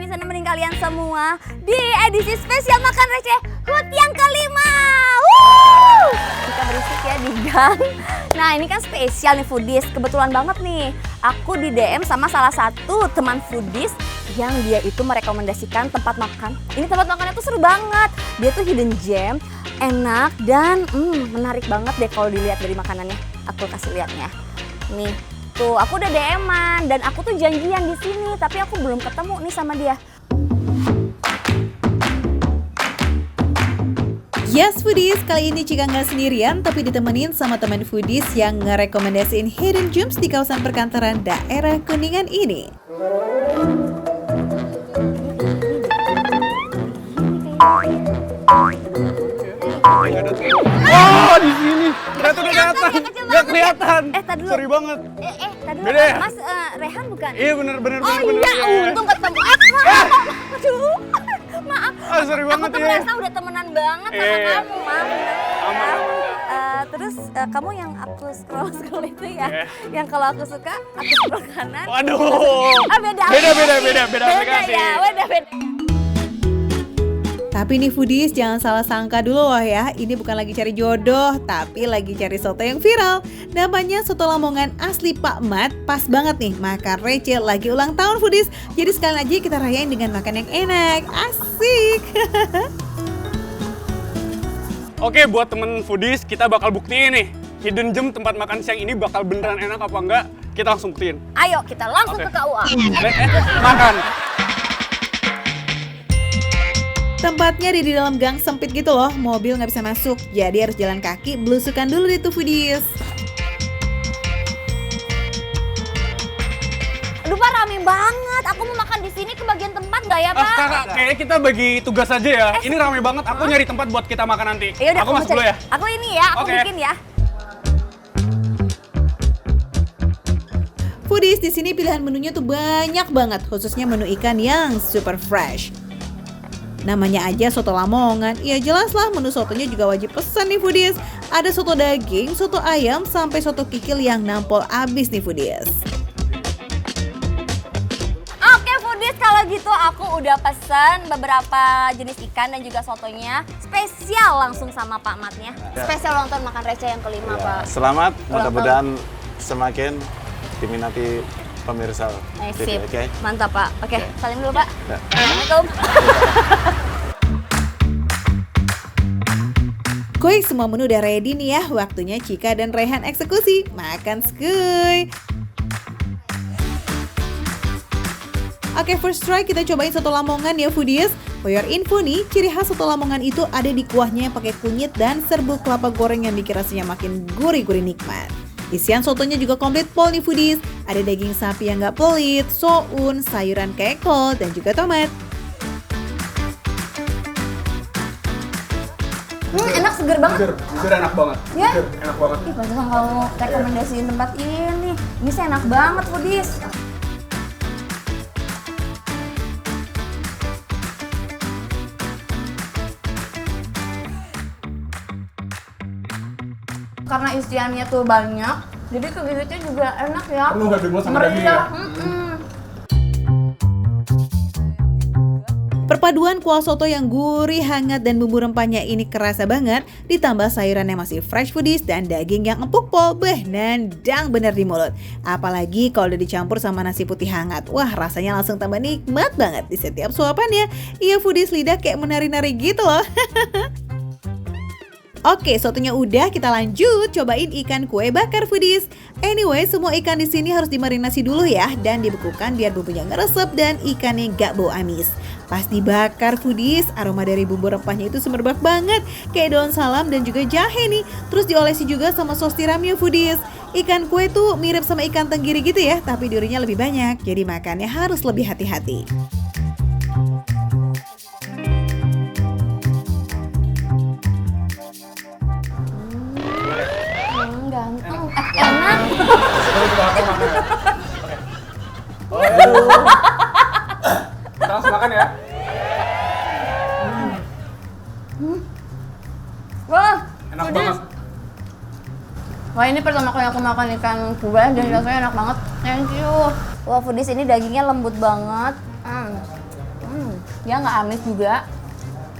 bisa nemenin kalian semua di edisi spesial Makan Receh HUT yang kelima. Kita berisik ya di gang. Nah ini kan spesial nih foodies, kebetulan banget nih. Aku di DM sama salah satu teman foodies yang dia itu merekomendasikan tempat makan. Ini tempat makannya tuh seru banget. Dia tuh hidden gem, enak dan menarik banget deh kalau dilihat dari makanannya. Aku kasih lihatnya. Nih. Tuh, aku udah DM-an dan aku tuh janjian di sini, tapi aku belum ketemu nih sama dia. Yes foodies, kali ini Cika nggak sendirian tapi ditemenin sama teman foodies yang ngerekomendasiin hidden gems di kawasan perkantoran daerah Kuningan ini. Oh, di sini. Ternyata udah datang. Gak kelihatan. Tadi dulu. Sorry banget. Tadi dulu. Beda ya? Mas Rehan bukan? Iya bener. Oh iya, untung ketemu. Aduh, maaf. Sorry banget aku tuh ya. merasa udah temenan banget sama kamu, maaf. Aman. Terus kamu yang aku scroll itu ya, yang kalau aku suka aku scroll kanan. Waduh. Beda aplikasi. Ya, beda. Tapi nih foodies jangan salah sangka dulu loh ya, ini bukan lagi cari jodoh, tapi lagi cari soto yang viral. Namanya soto Lamongan asli Pak Mat, pas banget nih makan receh lagi ulang tahun foodies. Jadi sekalian aja kita rayain dengan makan yang enak, asik. Oke, buat temen foodies kita bakal buktiin nih. Hidden gem tempat makan siang ini bakal beneran enak apa enggak, kita langsung buktiin. Ayo kita langsung ke KUA. Makan. Tempatnya di dalam gang sempit gitu loh, mobil nggak bisa masuk, jadi harus jalan kaki, belusukan dulu deh tuh foodies. Aduh Pak, rame banget. Aku mau makan di sini ke bagian tempat nggak ya Pak? Kakak, kayaknya kita bagi tugas aja ya. Ini rame banget, aku nyari tempat buat kita makan nanti. Yaudah, Aku masuk dulu ya. Aku ini ya, aku Oke. bikin ya. Foodies di sini pilihan menunya tuh banyak banget, khususnya menu ikan yang super fresh. Namanya aja soto Lamongan, ya jelas lah menu sotonya juga wajib pesan nih foodies. Ada soto daging, soto ayam, sampai soto kikil yang nampol abis nih foodies. Oke foodies, kalau gitu aku udah pesen beberapa jenis ikan dan juga sotonya spesial langsung sama Pak Matnya. Spesial ulang tahun Makan Receh yang kelima Pak. Selamat, Ulang mudah-mudahan semakin diminati pemirsa. Sip, Oke. mantap Pak. Oke, salim dulu Pak. Ya. Assalamualaikum. Kuy, semua menu udah ready nih ya, waktunya Cika dan Rehan eksekusi. Makan skuy. Oke, first try kita cobain soto Lamongan ya foodies. For your info nih, ciri khas soto Lamongan itu ada di kuahnya yang pakai kunyit dan serbuk kelapa goreng yang bikin rasanya makin gurih-gurih nikmat. Isian sotonya juga komplit pol nih foodies. Ada daging sapi yang gak pelit, soun, sayuran kayak kol, dan juga tomat. Enak, seger banget. Jujur enak banget. Ya? Enak banget. Ih, pantesan kamu rekomendasiin tempat ini. Ini sih enak banget foodies. Karena isiannya tuh banyak, jadi kegigitnya juga enak ya. Penuh daging lo sama daging ya? Perpaduan kuah soto yang gurih, hangat, dan bumbu rempahnya ini kerasa banget. Ditambah sayuran yang masih fresh foodies dan daging yang empuk pol, nendang bener di mulut. Apalagi kalau udah dicampur sama nasi putih hangat. Wah, rasanya langsung tambah nikmat banget di setiap suapannya. Iya foodies, lidah kayak menari-nari gitu loh. Oke, sotonya udah, kita lanjut cobain ikan kue bakar foodies. Anyway, semua ikan di sini harus dimarinasi dulu ya dan dibekukan biar bumbunya ngeresep dan ikannya gak bau amis. Pas dibakar foodies, aroma dari bumbu rempahnya itu semerbak banget, kayak daun salam dan juga jahe nih. Terus diolesi juga sama sos tiramnya foodies. Ikan kue tuh mirip sama ikan tenggiri gitu ya, tapi durinya lebih banyak, jadi makannya harus lebih hati-hati. Ganteng, enak. Kita langsung makan ya. Wah, Enak foodies. banget. Wah, ini pertama kali aku makan ikan kue dan rasanya enak banget. Thank you. Wah, foodies ini dagingnya lembut banget. Dia nggak amis juga.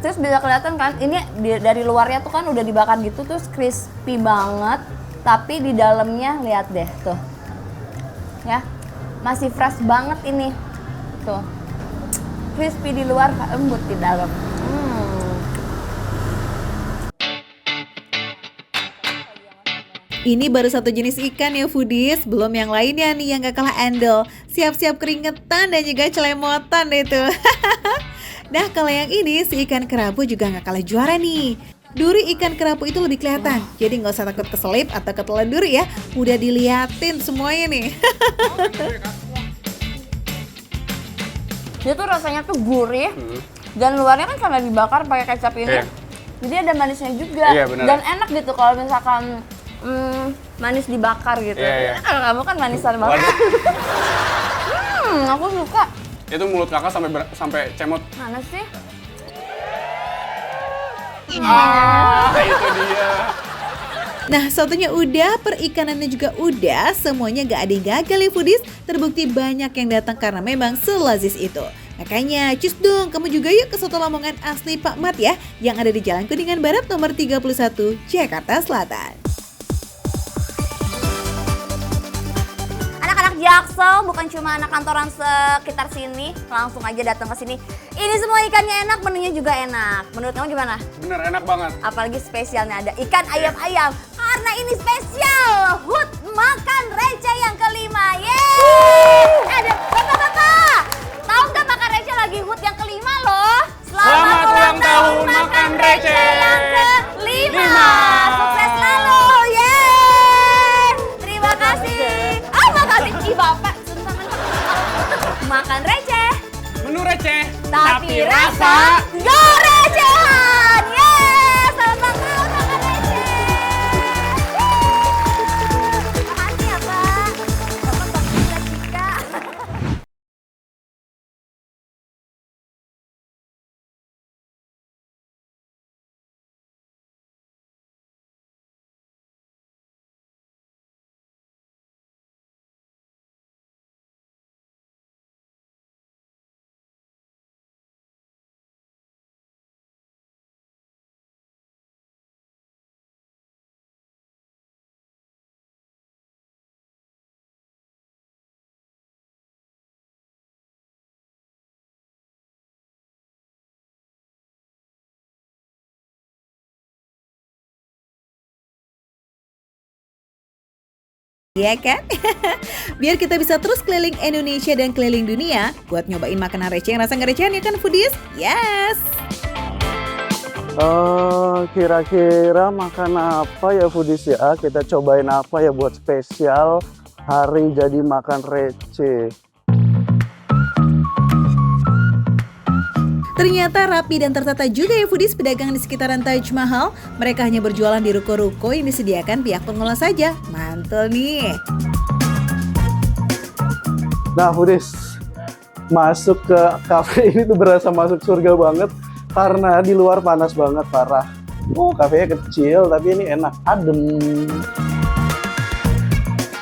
Terus bisa kelihatan kan, ini dari luarnya tuh kan udah dibakar gitu, terus crispy banget. Tapi di dalamnya lihat deh tuh, ya masih fresh banget ini, tuh crispy di luar, lembut di dalam. Ini baru satu jenis ikan ya foodies, belum yang lainnya nih yang gak kalah andal. Siap-siap keringetan dan juga celemotan deh tuh. Nah kalau yang ini si ikan kerapu juga gak kalah juara nih. Duri ikan kerapu itu lebih kelihatan, jadi nggak usah takut keselip atau ketelan duri ya. Udah diliatin semuanya nih. Dia tuh rasanya tuh gurih, dan luarnya kan karena dibakar pakai kecap ini, jadi ada manisnya juga. Dan enak gitu kalau misalkan manis dibakar gitu. Kalau kamu kan manisan banget. Aku suka. Itu mulut kakak sampai cemot. Mana sih? Itu dia. Nah sotonya udah, perikanannya juga udah, semuanya gak ada yang gagal ya foodies. Terbukti banyak yang datang karena memang selazis itu. Makanya cus dong kamu juga yuk ke Soto Lamongan asli Pak Mat ya, yang ada di Jalan Kuningan Barat nomor 31 Jakarta Selatan. Anak-anak Jaksel bukan cuma anak kantoran sekitar sini, langsung aja datang ke sini. Ini semua ikannya enak, menunya juga enak. Menurut kamu gimana? Bener enak banget. Apalagi spesialnya ada ikan ayam-ayam. Karena ini spesial, HUT Makan Receh yang kelima. Yeay! Ada bapak-bapak. Tahu nggak Makan Receh lagi HUT yang kelima loh? Selamat ulang tahun Makan Receh yang kelima. Sukses selalu. Yeay! Terima kasih. Oh, makasih. Ih, Bapak. Makan receh. Menu receh, Tapi rasa gorecehan. Yeay! Selamat tahun Makan Receh. Makasih ya, Pak. Bapak bakal Cika. Iya kan? Biar kita bisa terus keliling Indonesia dan keliling dunia buat nyobain makanan receh yang rasa ngerecehan ya kan foodies? Yes! Kira-kira makan apa ya foodies ya? Kita cobain apa ya buat spesial hari jadi makan receh. Ternyata rapi dan tertata juga ya foodies pedagang di sekitaran Taj Mahal. Mereka hanya berjualan di ruko-ruko yang disediakan pihak pengelola saja. Mantul nih. Nah foodies, masuk ke kafe ini tuh berasa masuk surga banget. Karena di luar panas banget, parah. Oh, kafenya kecil tapi ini enak, adem.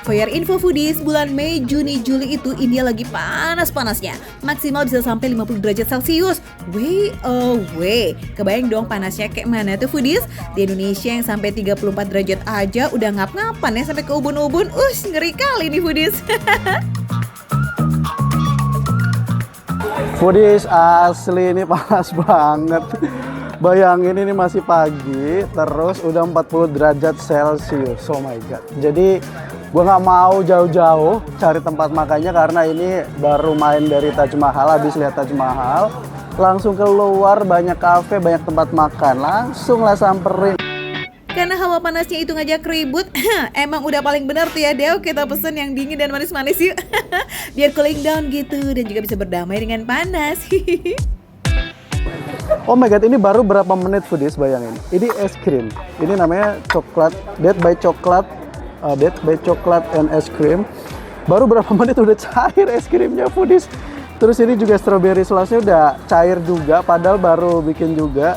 For your info foodies, bulan Mei, Juni, Juli itu India lagi panas-panasnya. Maksimal bisa sampai 50 derajat Celcius. Way away. Kebayang dong panasnya kayak mana tuh foodies? Di Indonesia yang sampai 34 derajat aja udah ngap-ngapan ya sampai ke ubun-ubun. Ngeri kali nih foodies. Foodies asli ini panas banget. Bayangin ini masih pagi, terus udah 40 derajat Celcius. Oh my god. Jadi gue nggak mau jauh-jauh cari tempat makannya karena ini baru main dari Taj Mahal, habis lihat Taj Mahal, langsung keluar banyak kafe, banyak tempat makan, langsung lah samperin. Karena hawa panasnya itu ngajak ribut, emang udah paling bener tuh ya Deo, kita pesen yang dingin dan manis-manis yuk. Biar cooling down gitu dan juga bisa berdamai dengan panas. Oh my god, ini baru berapa menit foodies, bayangin. Ini es krim, ini namanya coklat, Dead by Chocolate and es krim. Baru berapa menit udah cair es krimnya foodies. Terus ini juga strawberry sauce-nya udah cair juga, padahal baru bikin juga.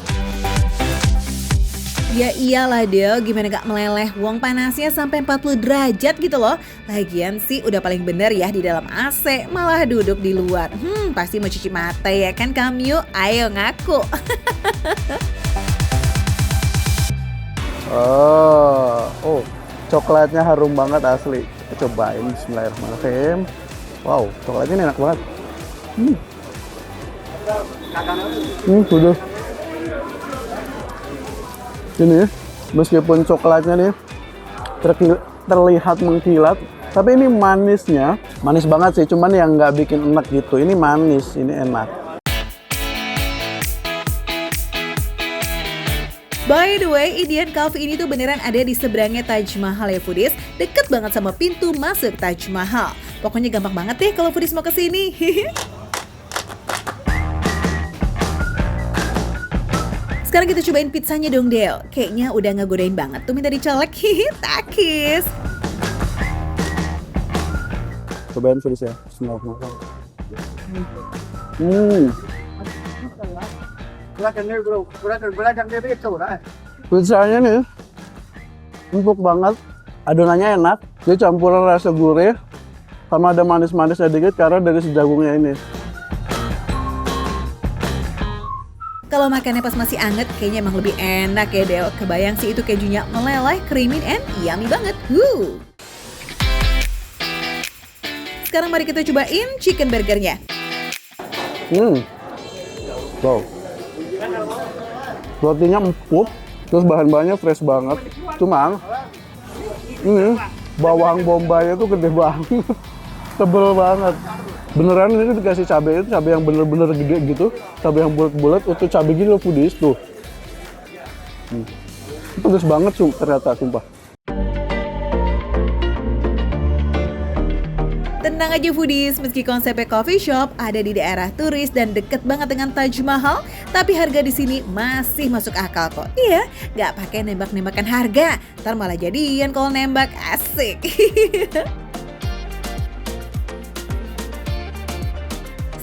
Ya iyalah Del, gimana gak meleleh, wong panasnya sampai 40 derajat gitu loh. Lagian sih udah paling bener ya di dalam AC, malah duduk di luar. Pasti mau cuci mata ya kan kamu, ayo ngaku. Oh, coklatnya harum banget asli. Kita cobain, bismillahirrahmanirrahim. Wow, coklatnya enak banget. Sudah. Ini ya, meskipun coklatnya nih terlihat mengkilat, tapi ini manisnya, manis banget sih, cuman yang nggak bikin enak gitu. Ini manis, ini enak. By the way, Indian Coffee ini tuh beneran ada di seberangnya Taj Mahal ya foodies, deket banget sama pintu masuk Taj Mahal. Pokoknya gampang banget deh kalau foodies mau kesini. Sekarang kita cobain pizzanya dong Del. Kayaknya udah ngegodain banget tuh minta dicolek. Takis. Cobain foodies ya, bismillahirrahmanirrahim. Pizzanya nih empuk banget, adonannya enak, dia campuran rasa gurih sama ada manis-manisnya dikit karena dari si jagungnya ini. Kalau makannya pas masih anget, kayaknya emang lebih enak ya Del. Kebayang sih itu kejunya meleleh, creamy and yummy banget. Sekarang mari kita cobain chicken burgernya. Wow. Rotinya empuk, terus bahan-bahannya fresh banget. Cuman ini bawang bombaynya tuh gede banget, tebel banget. Beneran ini dikasih cabai itu cabai yang bener-bener gede gitu, cabai yang bulat-bulat, utuh cabai gini loh foodies tuh. Pedes banget ternyata, sumpah. Tenang aja foodies, meski konsepnya coffee shop ada di daerah turis dan deket banget dengan Taj Mahal, tapi harga di sini masih masuk akal kok. Iya, nggak pakai nembak-nembakan harga, ntar malah jadian kalau nembak, asik.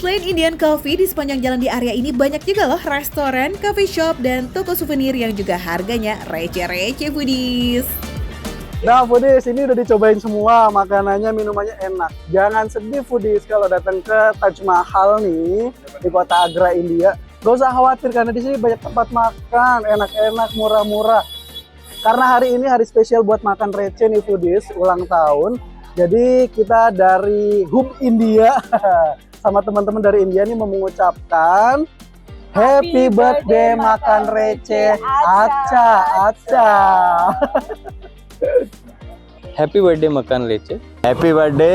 Selain Indian Coffee, di sepanjang jalan di area ini banyak juga loh restoran, coffee shop, dan toko souvenir yang juga harganya receh-receh foodies. Nah foodies, ini udah dicobain semua, makanannya, minumannya enak. Jangan sedih foodies kalau datang ke Taj Mahal nih, di kota Agra, India. Gak usah khawatir karena di sini banyak tempat makan, enak-enak, murah-murah. Karena hari ini hari spesial buat makan receh nih foodies, ulang tahun. Jadi kita dari Hub India sama teman-teman dari India nih mau mengucapkan Happy birthday makan receh Acha Acha. Happy birthday मकान लेचे happy birthday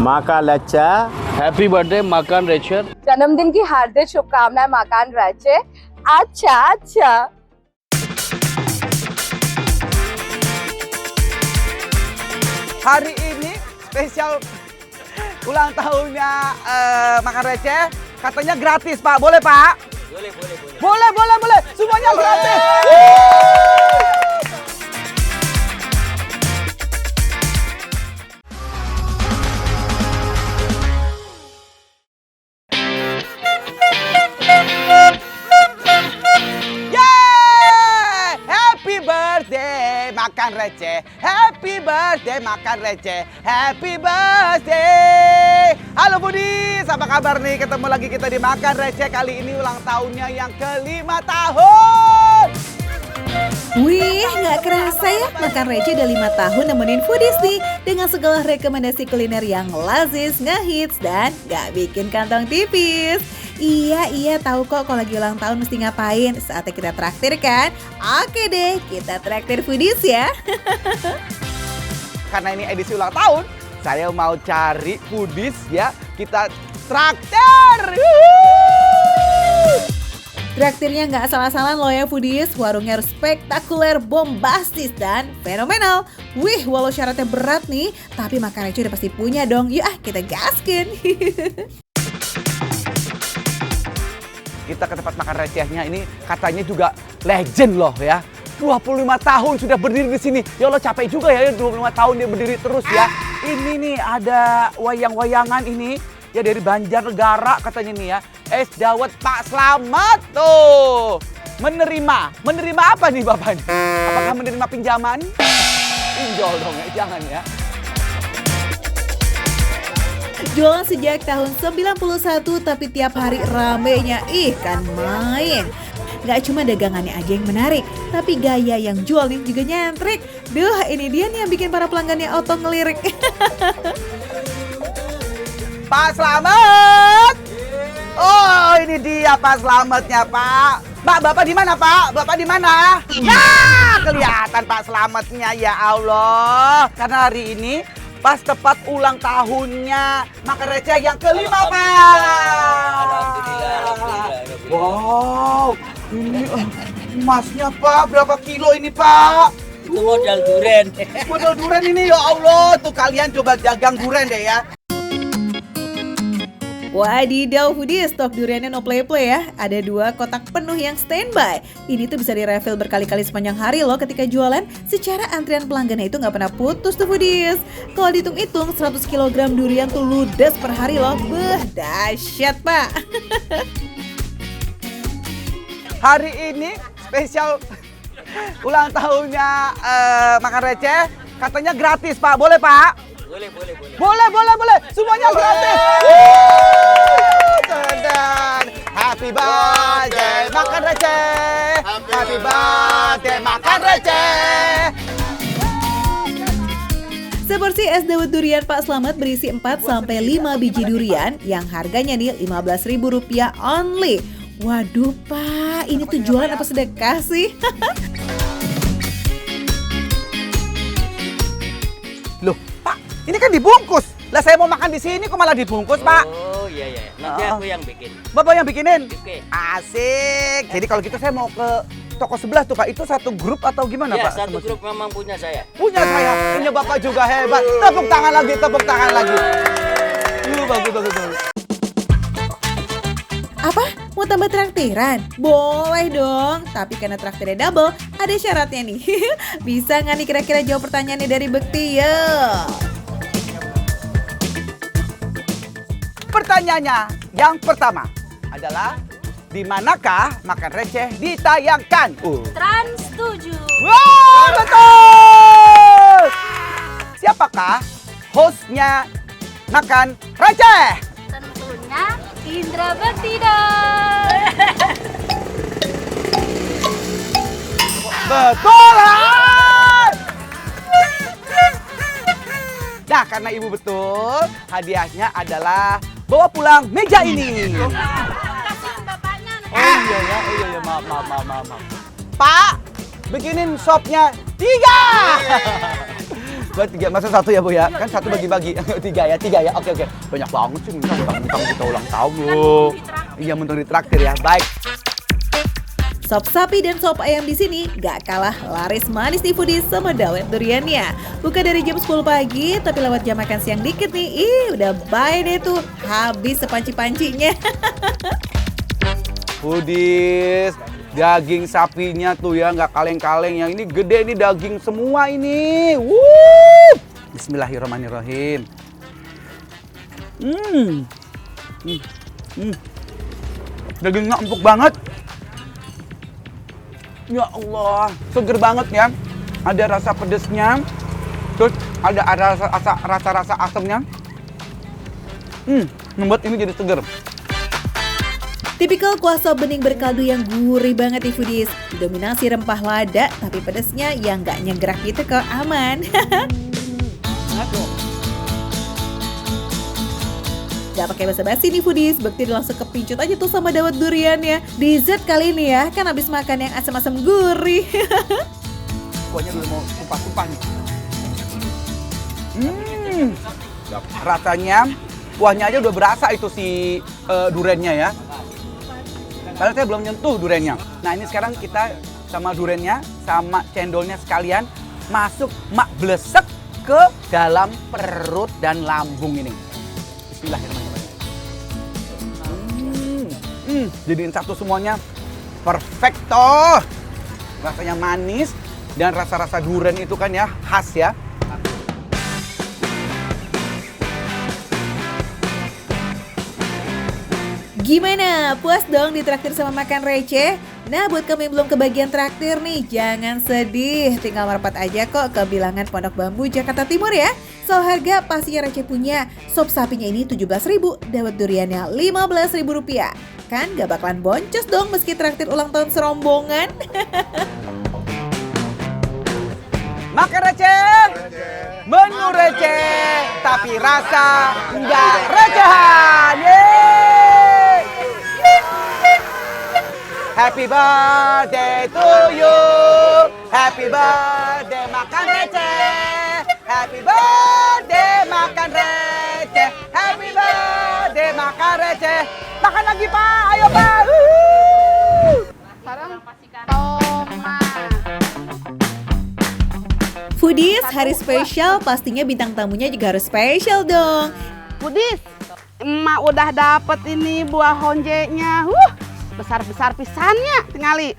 माँ का लच्चा। Happy birthday मकान रेचर जन्मदिन की हार्दिक शुभकामनाएं मकान राचे। अच्छा अच्छा। Hari ini spesial ulang tahunnya makan receh, katanya gratis Pak, boleh Pak? Boleh, semuanya gratis. Yeay! Happy birthday makan receh, happy birthday makan receh, happy birthday. Halo foodies, apa kabar nih? Ketemu lagi kita di Makan Receh, kali ini ulang tahunnya yang ke-5 tahun. Wih, nggak kerasa ya, Makan Receh udah 5 tahun nemenin foodies nih dengan segala rekomendasi kuliner yang lazis, ngehits, dan nggak bikin kantong tipis. Iya, tahu kok kalau lagi ulang tahun mesti ngapain. Saatnya kita traktir kan? Oke deh, kita traktir foodies ya. Karena ini edisi ulang tahun, saya mau cari foodies ya, kita traktir. Traktirnya nggak salah-salah loh ya foodies, warungnya harus spektakuler, bombastis, dan fenomenal. Wih, walau syaratnya berat nih, tapi Makan Receh udah pasti punya dong. Yuk kita gaskin. Kita ke tempat makan recehnya, ini katanya juga legend loh ya. 25 tahun sudah berdiri di sini. Ya Allah, capek juga ya 25 tahun dia berdiri terus ya. Ini nih ada wayang-wayangan ini ya dari Banjarnegara katanya nih ya. Es dawet Pak Slamet tuh. Menerima apa nih Bapak? Apakah menerima pinjaman? Pinjol dong ya, jangan ya. Jualan sejak tahun 91 tapi tiap hari ramenya ikan main. Gak cuma dagangannya aja yang menarik, tapi gaya yang jual nih juga nyentrik. Duh, ini dia nih yang bikin para pelanggannya auto ngelirik. Pak Slamet! Oh, ini dia Pak Slametnya, Pak. Pak, Bapak di mana, Pak? Bapak di mana? Ya, kelihatan Pak Slametnya, ya Allah. Karena hari ini pas tepat ulang tahunnya Makan Receh yang kelima, Pak. Wow, ini emasnya, Pak. Berapa kilo ini, Pak? Itu modal duren. Modal duren ini, ya Allah. Tuh kalian coba dagang duren deh ya. Wadidaw foodies, stok duriannya no play-play ya. Ada 2 kotak penuh yang standby. Ini tuh bisa direfill berkali-kali sepanjang hari loh ketika jualan. Secara antrian pelanggannya itu nggak pernah putus tuh foodies. Kalau dihitung-hitung 100 kg durian tuh ludes per hari loh. Beuh, dahsyat Pak. Hari ini spesial ulang tahunnya Makan Receh. Katanya gratis, Pak. Boleh, Pak? Boleh. Semuanya gratis. Tendang. Happy birthday Makan Receh. Happy birthday Makan Receh. Seporsi es dawet durian Pak Slamet berisi 4-5 biji durian yang harganya nih Rp15.000 only. Waduh Pak, ini tuh jualan apa sedekah sih? Loh, Pak, ini kan dibungkus. Lah saya mau makan di sini kok malah dibungkus, Pak? Oh iya. Nanti aku yang bikin. Bapak yang bikinin? Oke. Asik. Jadi kalau gitu saya mau ke toko sebelah tuh, Pak. Itu satu grup atau gimana, Ya, Pak? satu grup memang punya saya. Punya saya. Punya Bapak juga hebat. Tepuk tangan lagi, tepuk tangan lagi. Bagus. Apa? Mau tambah traktiran? Boleh dong, tapi karena traktirnya double, ada syaratnya nih. Bisa nggak nih kira-kira jawab pertanyaannya dari Bekti? Yuk. Pertanyaannya yang pertama adalah di manakah Makan Receh ditayangkan? Trans 7. Wah, betul! Siapakah hostnya Makan Receh? Tentunya Indra Bekti dong. Betul! Nah, karena ibu betul, hadiahnya adalah bawa pulang meja ini. Oh iya, maaf. Pak, bikinin sopnya 3. Buat 3, masa 1 ya Bu ya? Kan 1 bagi-bagi. 3 ya. Oke. Banyak banget sih, mentang-mentang kita ulang tahun loh. Iya, mentang ditraktir ya. Baik. Sop sapi dan sop ayam di sini gak kalah laris manis nih foodies sama dawet duriannya. Buka dari jam 10 pagi, tapi lewat jam makan siang dikit nih, udah bye deh tuh, habis sepanci-pancinya. Foodies, daging sapinya tuh ya nggak kaleng-kaleng. Yang ini gede, ini daging semua ini. Bismillahirrahmanirrahim. Dagingnya empuk banget. Ya Allah, seger banget ya. Ada rasa pedesnya, terus ada rasa asamnya. Membuat ini jadi seger. Tipikal kuah sop bening berkaldu yang gurih banget nih foodies. Didominasi rempah lada, tapi pedesnya yang gak nyegrak gitu kok, aman. Gak pakai basa-basi nih foodies, Bekti langsung kepincut aja tuh sama dawet duriannya. Dessert kali ini ya, kan abis makan yang asam-asam gurih. Kuahnya udah mau tumpah-tumpah nih. Rasanya, kuahnya aja udah berasa itu si durennya ya. Padahal saya belum nyentuh durennya. Nah ini sekarang kita sama durennya, sama cendolnya sekalian masuk mak blesek ke dalam perut dan lambung ini. Bismillahirrahmanirrahim. Jadiin satu semuanya perfecto. Rasanya manis dan rasa-rasa durian itu kan ya khas ya. Gimana? Puas dong ditraktir sama Makan Receh? Nah, buat kamu yang belum kebagian traktir nih, jangan sedih. Tinggal merapat aja kok ke Bilangan Pondok Bambu, Jakarta Timur ya. Soal harga pastinya receh punya. Sop sapinya ini 17.000, dapat duriannya Rp15.000. Kan gak bakalan boncos dong meski traktir ulang tahun serombongan. Makan receh, menu receh, tapi rasa nggak recehan. Yeay! Happy birthday to you, happy birthday makan receh, happy birthday makan receh, happy birthday makan receh. Makan lagi Pak, ayo Pak. Foodies, hari spesial pastinya bintang tamunya juga harus spesial dong. Foodies, emak udah dapet ini buah honjeknya. Besar-besar pisannya, tingali.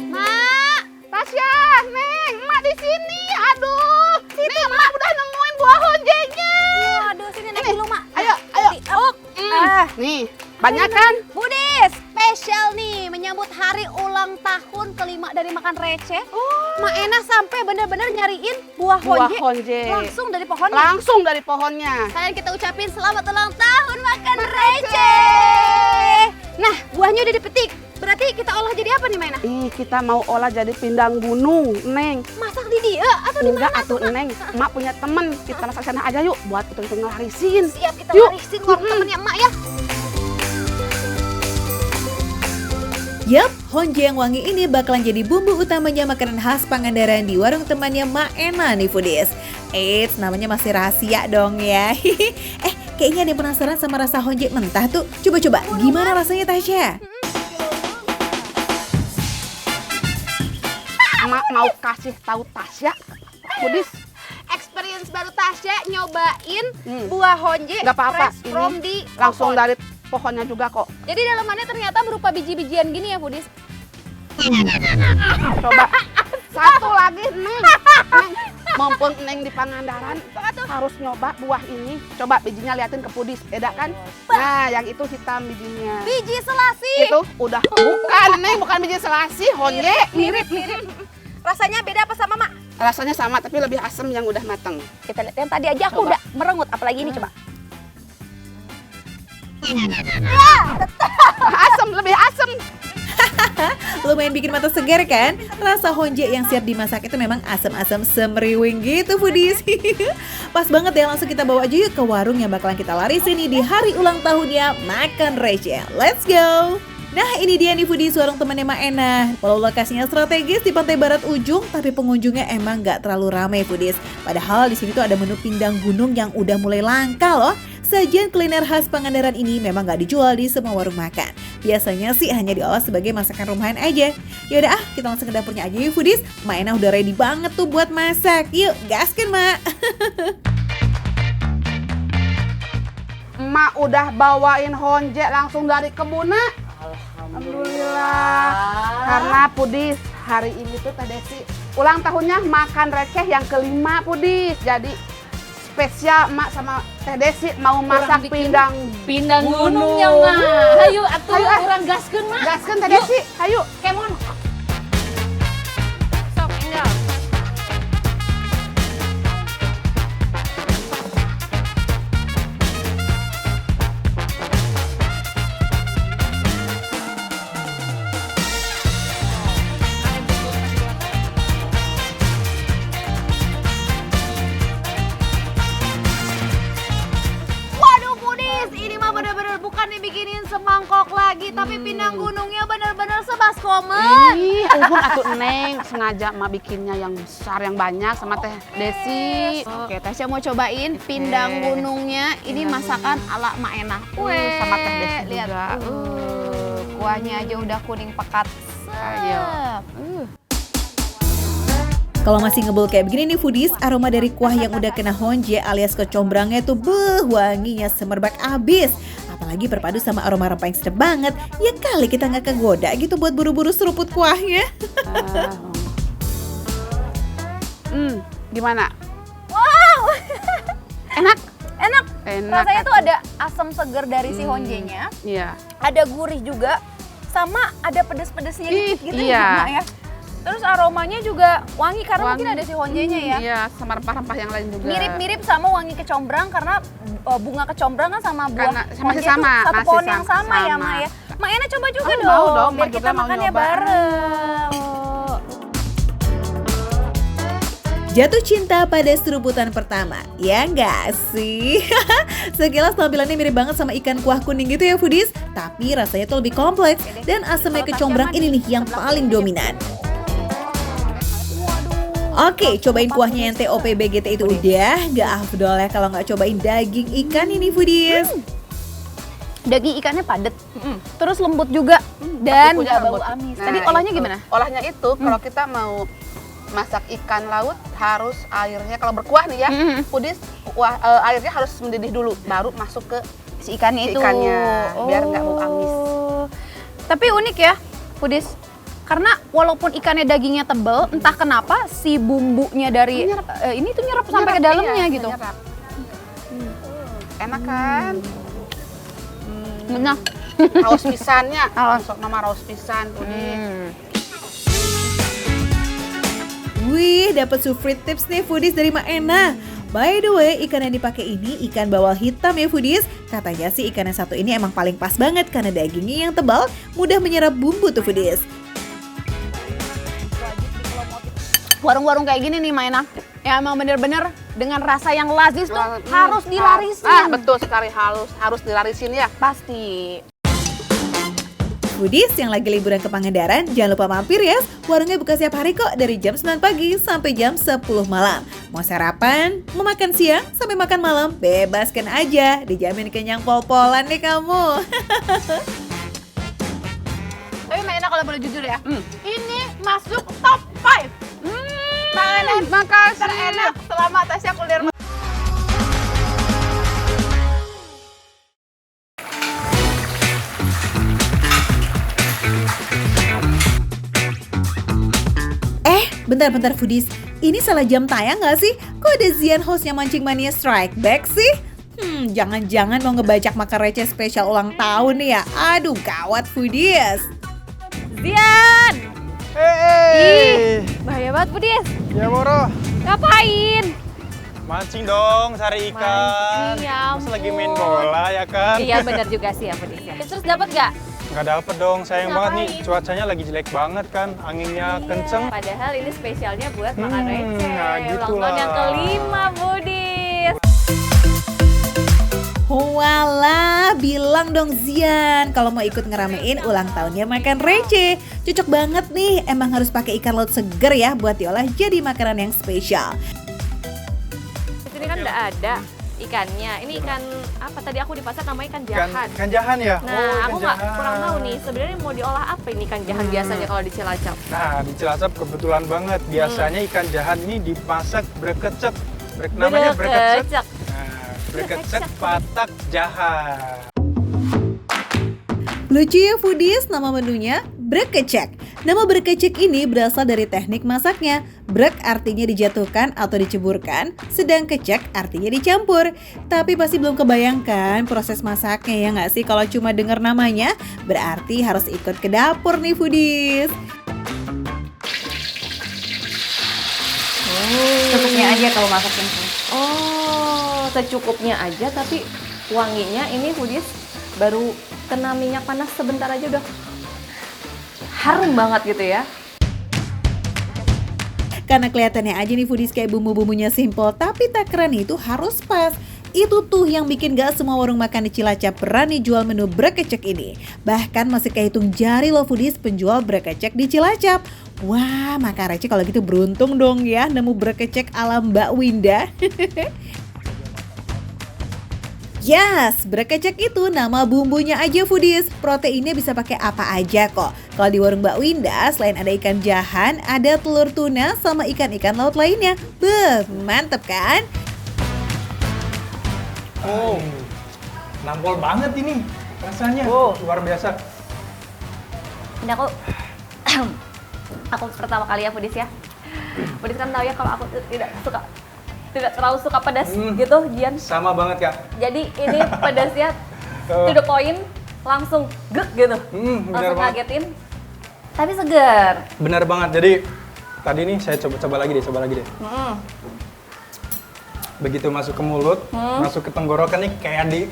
Mak, Tasya, Neng, emak di sini. Aduh, nih emak udah nemuin buah honjeknya. Aduh, sini naik dulu, Mak. Ayo. Nih, banyak kan? Foodies, spesial nih menyambut hari ulang tahun kelima dari Makan Receh. Mak Ena sampai bener-bener nyariin buah honje langsung dari pohonnya. Langsung dari pohonnya. Sekalian kita ucapin selamat ulang tahun Makan Receh. Nah, buahnya udah dipetik. Berarti kita olah jadi apa nih, Maena? Kita mau olah jadi pindang gunung, Neng. Masak di dia atau di mana? Enggak atuh, Neng. Emak punya temen, kita masak sana aja yuk buat itu ngelarisin. Siap, kita Yuk. larisin warung temennya emak ya. Yap, honje yang wangi ini bakalan jadi bumbu utamanya makanan khas Pangandaran di warung temannya Mak Ena nih Foodies. Eits, namanya masih rahasia dong ya. Kayaknya ada yang penasaran sama rasa honje mentah tuh. Coba-coba, gimana rasanya Tasya? Emak mau kasih tahu Tasya, Foodies. Experience baru Tasya nyobain buah honje Nggak apa-apa, fresh from ini di langsung pohon. dari pohonnya juga kok. Jadi dalamannya ternyata berupa biji-bijian gini ya, Foodies. Coba satu lagi, Neng. Mumpung Neng di Pangandaran harus nyoba buah ini. Coba bijinya liatin ke Foodies, beda kan? Nah, yang itu hitam bijinya. Biji selasi. Itu udah bukan, Neng, bukan biji selasi, honje. Mirip. Rasanya beda apa sama Mak? Rasanya sama tapi lebih asam yang udah mateng. Kita lihat yang tadi aja aku udah merengut, apalagi ini coba. Asam, lebih asam. Lumayan bikin mata segar kan? Rasa honje yang siap dimasak itu memang asam-asam semriwing gitu Foodies. Pas banget ya, langsung kita bawa aja yuk ke warung yang bakalan kita larisin nih di hari ulang tahunnya Makan Receh. Let's go! Nah, ini dia nih Foodies, warung temannya Mak Ena. Walau lokasinya strategis di pantai barat ujung, tapi pengunjungnya emang gak terlalu ramai Foodies. Padahal di sini tuh ada menu pindang gunung yang udah mulai langka loh. Sajian kuliner khas Pangandaran ini memang gak dijual di semua warung makan. Biasanya sih hanya diolah sebagai masakan rumahan aja. Yaudah kita langsung ke dapurnya aja yuk Foodies. Mak Ena udah ready banget tuh buat masak. Yuk, gaskan Mak. Emak udah bawain honje langsung dari kebun, Nak. Alhamdulillah. Karena Foodies, hari ini tuh Teh Desi ulang tahunnya Makan Receh yang kelima Foodies. Jadi spesial emak sama Teh Desi mau masak pindang gunungnya Mak. Hayu atuh urang gaskeun Mak. Gaskeun Teh Desi, hayu. Kemon. Sok enggak. Waduh Foodies, ini mah bener-bener bukan dibikinin semangkok lagi, tapi pindang gunungnya bener-bener sebaskomeng. Ih, uhun atuh Neng, sengaja emak bikinnya yang besar, yang banyak sama Teh Desi. Oke, Tasya mau cobain pindang gunungnya. Ini masakan ala Mak Ena. Sama Teh Desi lihat. juga. Kuahnya aja udah kuning pekat. Ayo. Kalau masih ngebul kayak begini nih Foodies, aroma dari kuah yang udah kena honje alias kecombrangnya tuh wanginya semerbak abis. Apalagi berpadu sama aroma rempah yang sedap banget. Ya kali kita nggak kegoda gitu buat buru-buru seruput kuahnya. Gimana? Wow, Enak? Enak. Rasanya tuh atuh. ada asam seger dari si honjenya, Iya. ada gurih juga, sama ada pedes-pedesnya dikit gitu iya. ya, Mak, ya. Terus aromanya juga wangi karena mungkin ada si honjenya ya. Iya, sama rempah-rempah yang lain juga. Mirip-mirip sama wangi kecombrang karena bunga kecombrang kan sama buah Karena masih honje sama, tuh satu masih pohon yang sama. sama ya, Mak ya. Mak Ena coba juga Oh, dong, mau dong, biar Mak kita juga mau makannya nyoba. bareng. Jatuh cinta pada seruputan pertama, ya nggak sih? Sekilas tampilannya mirip banget sama ikan kuah kuning gitu ya foodies, tapi rasanya tuh lebih kompleks dan asamnya kecombrang ini nih yang paling dominan. Oke, cobain kuahnya yang TOP-BGT itu udah, nggak afdol ya kalau nggak cobain daging ikan ini foodies. Daging ikannya padat, terus lembut juga, dan Tapi punya nggak bau lembut. amis. Nah, Tadi olahnya itu. gimana? Olahnya itu kalau kita mau masak ikan laut harus airnya kalau berkuah nih ya, foodies airnya harus mendidih dulu baru masuk ke Si ikannya si itu. ikannya, biar nggak bau amis. Tapi unik ya, Foodies. Karena walaupun ikannya dagingnya tebel, entah kenapa si bumbunya dari ini tuh nyerap sampai ke dalamnya iya, gitu. nyerap. Enak kan? Nah, Raos pisannya, masuk nama raos pisan foodies. Wih, dapat sufrit tips nih foodies dari Mak Ena. By the way, ikan yang dipakai ini ikan bawal hitam ya foodies. Katanya sih ikan yang satu ini emang paling pas banget karena dagingnya yang tebal, mudah menyerap bumbu tuh foodies. warung-warung kayak gini nih Maena, ya emang bener-bener dengan rasa yang lazis tuh harus dilarisin. Betul sekali, harus dilarisin ya. Pasti. Foodies yang lagi liburan ke Pangandaran, jangan lupa mampir ya. Warungnya buka setiap hari kok dari jam 9 pagi sampai jam 10 malam. Mau sarapan, mau makan siang, sampai makan malam, bebaskan aja. Dijamin kenyang pol-polan nih kamu. Tapi Maena kalau boleh jujur ya, ini masuk top 5 makanan terenak selama Tasya kuliah. Bentar-bentar foodies, ini salah jam tayang nggak sih? Kok ada Zian hostnya Mancing Mania Strike Back sih? Jangan-jangan mau ngebajak makan receh spesial ulang tahun nih ya? Aduh, gawat foodies. Zian! Hei, Bahaya banget Budis. ya Moro, Ngapain? mancing dong, cari ikan. Mancing, ya Masa lagi main ampun. bola ya kan? Iya benar juga sih ya Budis ya. Terus dapat nggak? Nggak dapet dong, sayang banget nih. Ngapain? Cuacanya lagi jelek banget kan, anginnya kenceng. Padahal ini spesialnya buat makan receh. nah Ulang gitulah. tahun yang kelima Budis. Walah, bilang dong Zian kalau mau ikut ngeramein ulang tahunnya makan receh. Cocok banget nih, emang harus pakai ikan laut seger ya buat diolah jadi makanan yang spesial. Di sini kan nggak ada ikannya. Ini ikan apa tadi aku di pasar namanya ikan jahan. Ikan jahan ya? Nah, aku nggak jahan. kurang tahu nih sebenarnya mau diolah apa ini ikan jahan biasanya kalau di Cilacap. Nah, di Cilacap kebetulan banget. Biasanya ikan jahan ini dimasak brekecek. Namanya brekecek. Brekecek. Nah, brekecek patak jahan. Lucu ya foodies, nama menunya brekecek. Nama brekecek ini berasal dari teknik masaknya. Brek artinya dijatuhkan atau diceburkan, sedang kecek artinya dicampur. Tapi pasti belum kebayangkan proses masaknya ya nggak sih? Kalau cuma dengar namanya, berarti harus ikut ke dapur nih foodies. Cukupnya aja kalau masak ini. Oh, secukupnya aja tapi wanginya ini Foodies baru kena minyak panas sebentar aja udah harum banget gitu ya. Karena kelihatannya aja nih foodies kayak bumbu-bumbunya simple, tapi takarannya itu harus pas. Itu tuh yang bikin gak semua warung makan di Cilacap berani jual menu brekecek ini. Bahkan masih kehitung jari loh foodies penjual brekecek di Cilacap. Wah, makan receh kalau gitu beruntung dong ya nemu brekecek ala Mbak Winda. Yes, brekecek itu nama bumbunya aja foodies. Proteinnya bisa pakai apa aja kok. Kalau di warung Mbak Winda, selain ada ikan jahan, ada telur tuna sama ikan-ikan laut lainnya. Beuh, mantep kan? Oh, nampol banget ini rasanya. Luar biasa. Ini aku pertama kali ya Foodies ya. Foodies kan tahu ya kalau aku tidak suka tidak terlalu suka pedas gitu, Jian. Sama banget Kak. Jadi ini pedasnya to the point, langsung gek gitu. Bener Langsung banget. ngagetin. Tapi segar. Bener banget. Jadi tadi nih saya coba lagi deh. Begitu masuk ke mulut, masuk ke tenggorokan nih kayak di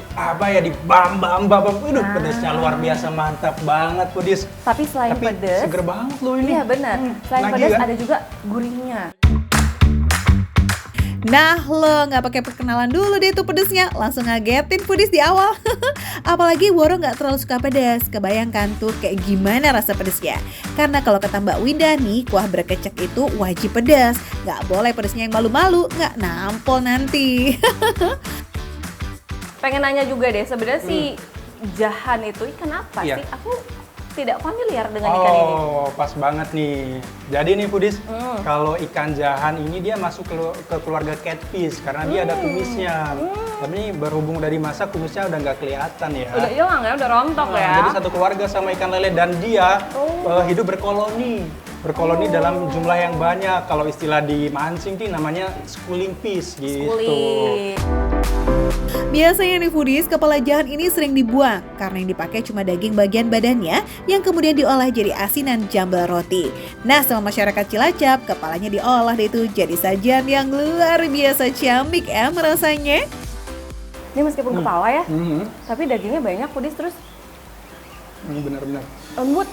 bam. Pedasnya luar biasa, mantap banget Foodies. Tapi selain pedas, seger banget loh ini. iya benar. Selain Nagih pedas kan? ada juga gurihnya. Nah lo nggak pakai perkenalan dulu deh tuh pedesnya, langsung ngagetin Foodies di awal. Apalagi Woro nggak terlalu suka pedas, kebayangkan tuh kayak gimana rasa pedesnya. Karena kalau kata Mbak Winda nih, kuah berkecek itu wajib pedas, nggak boleh pedesnya yang malu-malu, nggak nampol nanti. Pengen nanya juga deh, sebenarnya si jahan itu ikan apa Iya. sih? Aku tidak familiar dengan ikan ini. Oh, pas banget nih. Jadi nih Foodies, kalau ikan jahan ini dia masuk ke keluarga catfish karena dia ada kumisnya. Tapi ini berhubung dari masak kumisnya udah nggak kelihatan ya. Udah hilang ya, udah rontok ya. Jadi satu keluarga sama ikan lele dan dia hidup berkoloni. Berkoloni dalam jumlah yang banyak. Kalau istilah di mancing nih namanya schooling fish gitu. Kulit. Biasanya nih Foodies, kepala jahan ini sering dibuang karena yang dipakai cuma daging bagian badannya yang kemudian diolah jadi asinan jambal roti. Nah, sama masyarakat Cilacap, kepalanya diolah deh itu jadi sajian yang luar biasa ciamik rasanya. Ini meskipun kepala ya, tapi dagingnya banyak Foodies, terus Bener-bener. lembut.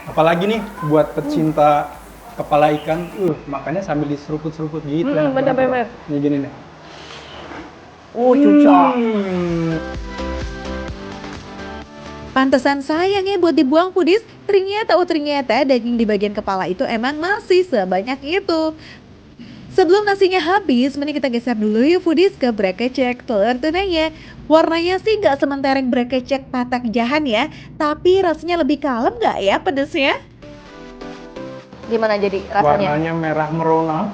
Apalagi nih buat pecinta kepala ikan, makannya sambil diseruput-seruput gitu. enak banget, bener-bener. Bro. Ini gini nih. Cucok. Pantesan sayang ya buat dibuang Foodies, ternyata daging di bagian kepala itu emang masih sebanyak itu. Sebelum nasinya habis, mending kita geser dulu yuk Foodies ke brekecek telur tunanya. Warnanya sih nggak sementereng brekecek patak jahan ya, tapi rasanya lebih kalem nggak ya pedesnya? Gimana jadi rasanya? Warnanya merah merona.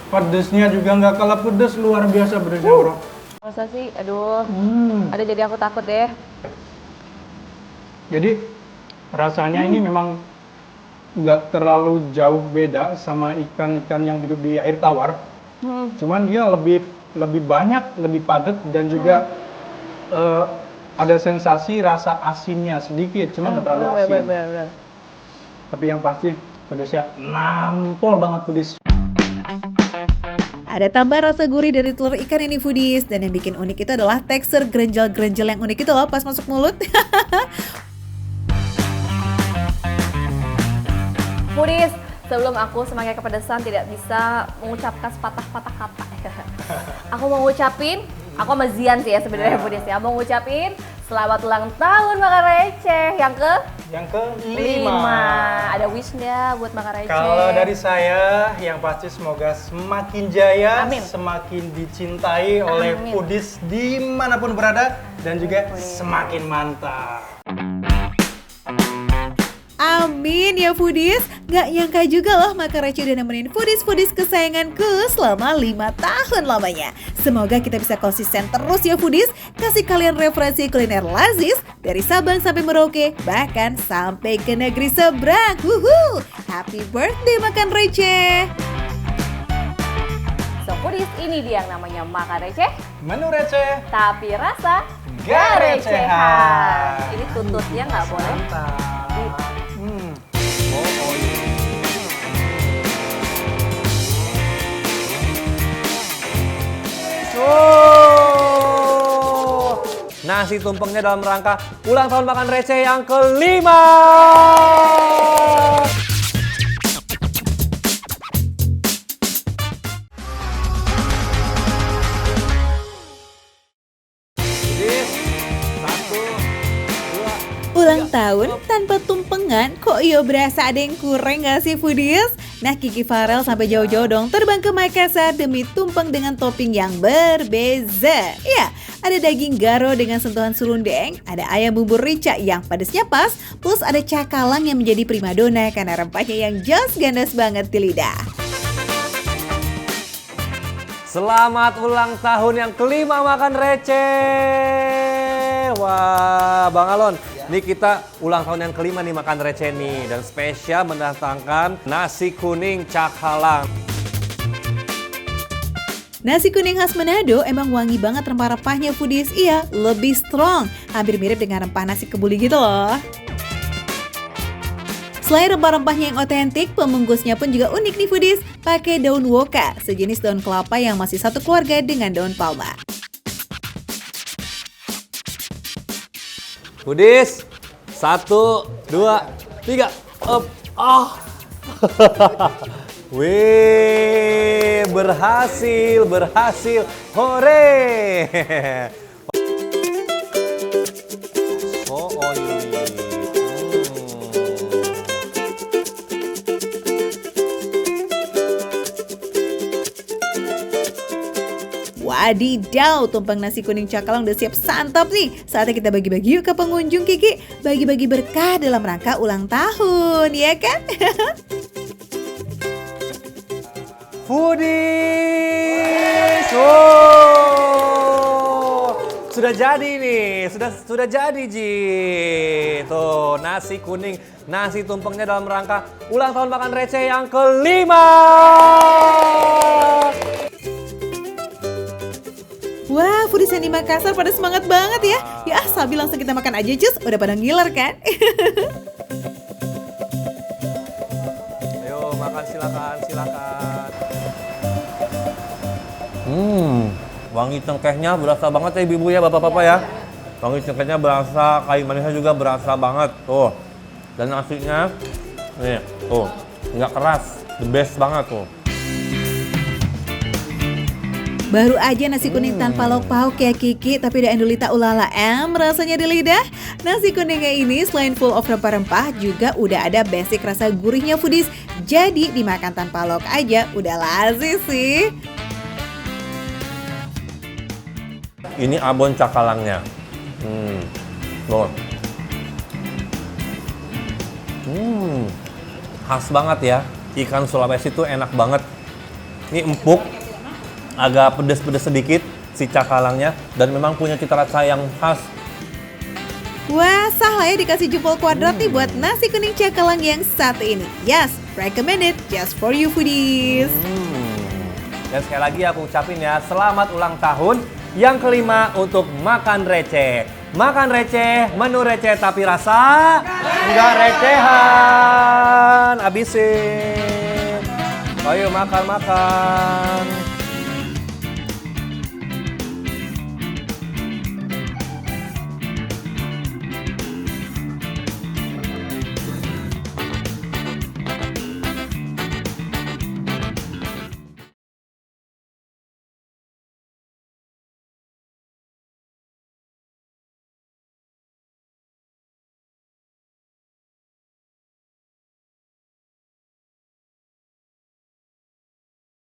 Pedesnya juga nggak kalah pedes, luar biasa pedesnya bro. Masa sih, aduh, ada jadi aku takut deh. Jadi rasanya ini memang nggak terlalu jauh beda sama ikan-ikan yang hidup di air tawar. Cuman dia lebih banyak, lebih padat dan juga ada sensasi rasa asinnya sedikit, cuma nggak terlalu asin. Tapi yang pasti pedesnya nampol banget pedis. Ada tambah rasa gurih dari telur ikan ini Foodies, dan yang bikin unik itu adalah tekstur grenjel-grenjel yang unik itu loh pas masuk mulut. Foodies, sebelum aku semakin kepedesan tidak bisa mengucapkan sepatah-patah kata. Aku mau ngucapin, aku sama Zian sih ya sebenarnya Foodies ya, mau ngucapin selamat ulang tahun Makan Receh yang ke-5. Ada wish nggak buat Makan Receh? Kalau dari saya, yang pasti semoga semakin jaya, Amin. semakin dicintai oleh Amin. Foodies dimanapun berada, dan juga semakin mantap. Amin ya Foodies. Gak nyangka juga loh Makan Receh udah nemenin Foodies kesayanganku selama 5 tahun lamanya. Semoga kita bisa konsisten terus ya Foodies, kasih kalian referensi kuliner lazis dari Sabang sampai Merauke, bahkan sampai ke negeri seberang. Wuhu! Happy birthday Makan Receh. So Foodies, ini dia yang namanya Makan Receh, Menu receh, tapi rasa gak recehan. Ini tututnya nggak boleh. Mantap. Nasi tumpengnya dalam rangka ulang tahun Makan Receh yang ke-5. Ulang tahun tanpa tumpengan, kok yo berasa ada yang kurang gak sih Foodies? Nah, Kiki Farel sampai jauh-jauh dong terbang ke Makassar demi tumpeng dengan topping yang berbeza. Ya, ada daging garo dengan sentuhan serundeng, ada ayam bumbu rica yang pedasnya pas, plus ada cakalang yang menjadi primadona karena rempahnya yang jos ganas banget di lidah. Selamat ulang tahun yang ke-5 Makan Receh. Wah, Bang Alon, ini kita ulang tahun yang ke-5 nih Makan Receh nih. Dan spesial mendatangkan nasi kuning cakalang. Nasi kuning khas Manado emang wangi banget rempah-rempahnya foodies. Iya, lebih strong. Hampir mirip dengan rempah nasi kebuli gitu loh. Selain rempah-rempahnya yang otentik, pembungkusnya pun juga unik nih foodies. Pakai daun woka, sejenis daun kelapa yang masih satu keluarga dengan daun palma. Foodies, 1, 2, 3, up, ah. Wih, berhasil, hore. Oh, ini. Wadidaw, tumpeng nasi kuning Cakalang udah siap santap nih. Saatnya kita bagi-bagi yuk ke pengunjung, Kiki. Bagi-bagi berkah dalam rangka ulang tahun, ya kan? Foodies, oh, sudah jadi nih, sudah jadi Ji. Tuh, nasi kuning, nasi tumpengnya dalam rangka ulang tahun makan receh yang kelima. Wah, foodies yang di Makassar pada semangat banget ya. Ya, Sabi langsung kita makan aja cus, udah pada ngiler kan? Ayo makan, silakan. Wangi cengkehnya berasa banget ya ibu-ibu ya, bapak-bapak ya. Wangi cengkehnya berasa, kayu manisnya juga berasa banget. Tuh, dan nasinya, nih, tuh, nggak keras, the best banget tuh. Baru aja nasi kuning tanpa lauk pauk ya Kiki, tapi udah endulita ulala rasanya di lidah. Nasi kuningnya ini selain full of rempah-rempah, juga udah ada basic rasa gurihnya foodies. Jadi dimakan tanpa lauk aja udah lazis sih. Ini abon cakalangnya. Loh. Khas banget ya. Ikan Sulawesi itu enak banget. Ini empuk, agak pedes-pedes sedikit si cakalangnya, dan memang punya cita rasa yang khas. Wah, sah lah ya dikasih jempol kuadrat nih buat nasi kuning Cakalang yang satu ini. Yes, recommended just for you foodies. Dan sekali lagi aku ucapin ya, selamat ulang tahun yang kelima untuk Makan Receh. Makan receh, menu receh tapi rasa nggak recehan. Habisin. Ayo makan.